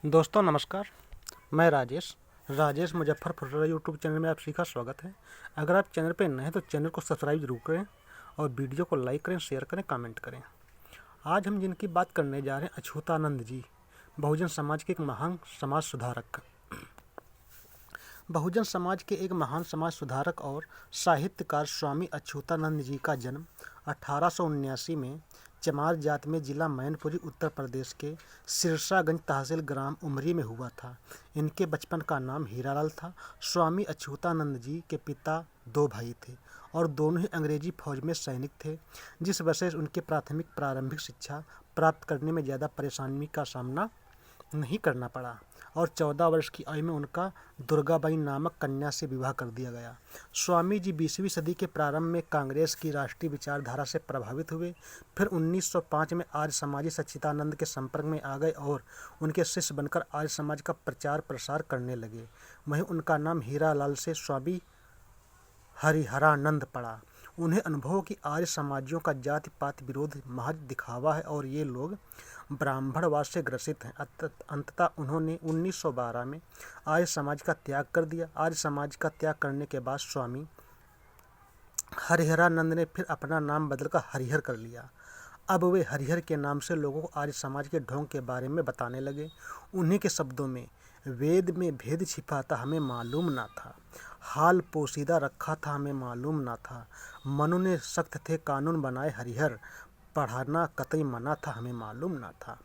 दोस्तों नमस्कार। मैं राजेश मुजफ्फरपुर यूट्यूब चैनल में आप सभी का स्वागत है। अगर आप चैनल पर नए हैं तो चैनल को सब्सक्राइब जरूर करें और वीडियो को लाइक करें, शेयर करें, कमेंट करें। आज हम जिनकी बात करने जा रहे हैं, अछूतानंद जी, बहुजन समाज के एक महान समाज सुधारक। बहुजन समाज के एक महान समाज सुधारक और साहित्यकार स्वामी अछूतानंद जी का जन्म 1879 में चमार जात में जिला मैनपुरी उत्तर प्रदेश के सिरसागंज तहसील ग्राम उमरी में हुआ था। इनके बचपन का नाम हीरालाल था। स्वामी अछूतानंद जी के पिता दो भाई थे और दोनों ही अंग्रेजी फौज में सैनिक थे, जिस वजह से उनके प्रारंभिक शिक्षा प्राप्त करने में ज़्यादा परेशानी का सामना नहीं करना पड़ा और 14 वर्ष की आयु में उनका दुर्गाबाई नामक कन्या से विवाह कर दिया गया। स्वामी जी 20वीं सदी के प्रारंभ में कांग्रेस की राष्ट्रीय विचारधारा से प्रभावित हुए। फिर 1905 में आर्य समाजी सच्चिदानंद के संपर्क में आ गए और उनके शिष्य बनकर आर्य समाज का प्रचार प्रसार करने लगे। वहीं उनका नाम हीरालाल से स्वामी हरिहरानंद पड़ा। उन्हें अनुभव कि आर्य समाजियों का जाति पात विरोध महज दिखावा है और ये लोग ब्राह्मणवाद से ग्रसित हैं। अंततः उन्होंने 1912 में आर्य समाज का त्याग कर दिया। आर्य समाज का त्याग करने के बाद स्वामी हरिहरानंद ने फिर अपना नाम बदलकर हरिहर कर लिया। अब वे हरिहर के नाम से लोगों को आर्य समाज के ढोंग के बारे में बताने लगे। उन्हीं के शब्दों में, वेद में भेद छिपा था हमें मालूम ना था, हाल पोशीदा रखा था हमें मालूम ना था, मनु ने सख्त थे कानून बनाए हरिहर, पढ़ाना कतई मना था हमें मालूम ना था।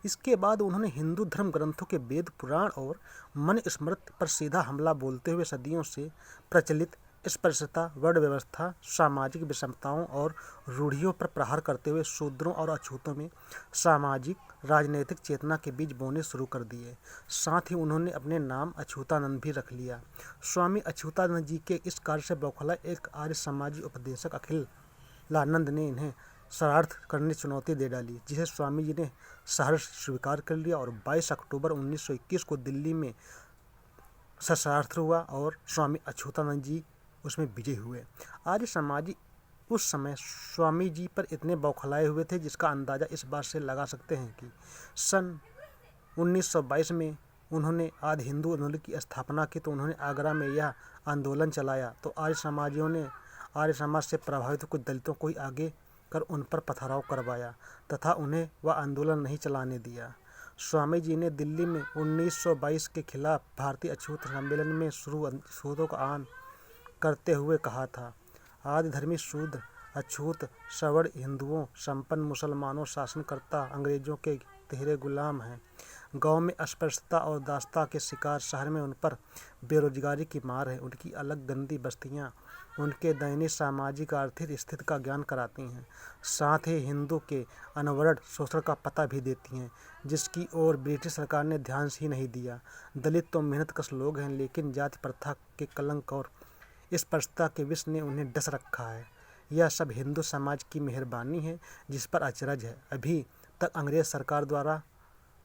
इसके बाद उन्होंने हिंदू धर्म ग्रंथों के वेद पुराण और मनुस्मृति पर सीधा हमला बोलते हुए सदियों से प्रचलित स्पृश्यता, वर्ण व्यवस्था, सामाजिक विषमताओं और रूढ़ियों पर प्रहार करते हुए शूद्रों और अछूतों में सामाजिक राजनीतिक चेतना के बीज बोने शुरू कर दिए। साथ ही उन्होंने अपने नाम अछूतानंद भी रख लिया। स्वामी अछूतानंद जी के इस कार्य से बौखलाए एक आर्य समाजी उपदेशक अखिलानंद ने इन्हें शरणार्थ करने चुनौती दे डाली, जिसे स्वामी जी ने सहर्ष स्वीकार कर लिया और 22 अक्टूबर 1921 को दिल्ली में शरणार्थ हुआ और स्वामी अछूतानंद जी उसमें विजयी हुए। आर्य समाजी उस समय स्वामी जी पर इतने बौखलाए हुए थे जिसका अंदाज़ा इस बात से लगा सकते हैं कि सन 1922 में उन्होंने आदि हिंदू आंदोलन की स्थापना की तो उन्होंने आगरा में यह आंदोलन चलाया तो आर्य समाजियों ने आर्य समाज से प्रभावित कुछ दलितों को ही आगे कर उन पर पथराव करवाया तथा उन्हें वह आंदोलन नहीं चलाने दिया। स्वामी जी ने दिल्ली में 1922 के खिलाफ भारतीय अछूत सम्मेलन में शूद्रों का आह्वान करते हुए कहा था, आदि धर्मी शूद्र अछूत सवर्ण हिंदुओं संपन्न मुसलमानों शासनकर्ता अंग्रेजों के तिहरे गुलाम हैं। गांव में अस्पृश्यता और दासता के शिकार, शहर में उन पर बेरोजगारी की मार है। उनकी अलग गंदी बस्तियां उनके दयनीय सामाजिक आर्थिक स्थिति का ज्ञान कराती हैं, साथ ही हिंदू के अनवरत शोषण का पता भी देती हैं, जिसकी ओर ब्रिटिश सरकार ने ध्यान ही नहीं दिया। दलित तो मेहनतकश लोग हैं, लेकिन जाति प्रथा के कलंक और स्पृश्यता के विष ने उन्हें डस रखा है। यह सब हिंदू समाज की मेहरबानी है जिस पर अचरज है अभी तक अंग्रेज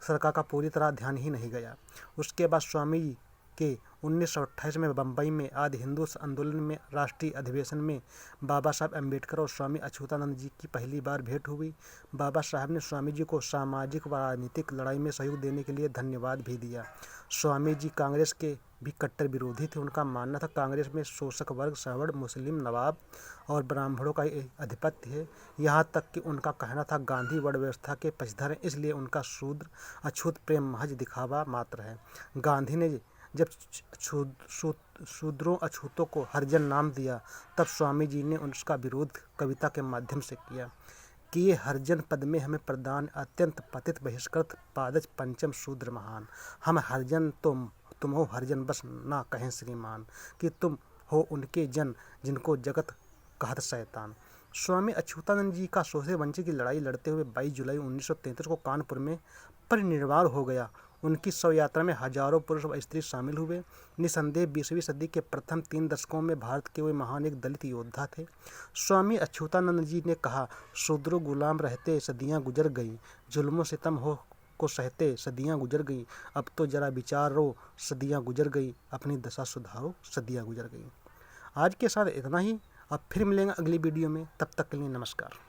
सरकार का पूरी तरह ध्यान ही नहीं गया। उसके बाद स्वामी के 1928 में बम्बई में आदि हिंदू आंदोलन में राष्ट्रीय अधिवेशन में बाबा साहब अम्बेडकर और स्वामी अछूतानंद जी की पहली बार भेंट हुई। बाबा साहब ने स्वामी जी को सामाजिक व राजनीतिक लड़ाई में सहयोग देने के लिए धन्यवाद भी दिया। स्वामी जी कांग्रेस के भी कट्टर विरोधी थे। उनका मानना था कांग्रेस में शोषक वर्ग, सवर्ण, मुस्लिम, नवाब और ब्राह्मणों का आधिपत्य है। यहाँ तक कि उनका कहना था गांधी वर्ण व्यवस्था के पक्षधर हैं, इसलिए उनका शूद्र अछूत प्रेम महज दिखावा मात्र है। गांधी ने जब शूद्रों अछूतों को हरिजन नाम दिया तब स्वामी जी ने उसका विरोध कविता के माध्यम से किया कि ये हरिजन पद में हमें प्रदान अत्यंत पतित बहिष्कृत पादज पंचम शूद्र महान, हम हरिजन तुम हो हरिजन बस ना कहें श्रीमान, कि तुम हो उनके जन जिनको जगत कहत शैतान। स्वामी अछूतानंद जी का शोषित वंचित की लड़ाई लड़ते हुए 22 जुलाई 1933 को कानपुर में परिनिर्वाण हो गया। उनकी शव यात्रा में हजारों पुरुष व स्त्री शामिल हुए। निसंदेह 20वीं सदी के प्रथम 3 दशकों में भारत के वे महान एक दलित योद्धा थे। स्वामी अछूतानंद जी ने कहा, शूद्रों गुलाम रहते सदियां गुजर गई, जुल्मों सितम हो को सहते सदियां गुजर गई, अब तो जरा विचारो सदियां गुजर गई, अपनी दशा सुधारो सदियां गुजर गई। आज के साथ इतना ही। अब फिर मिलेंगे अगली वीडियो में, तब तक के लिए नमस्कार।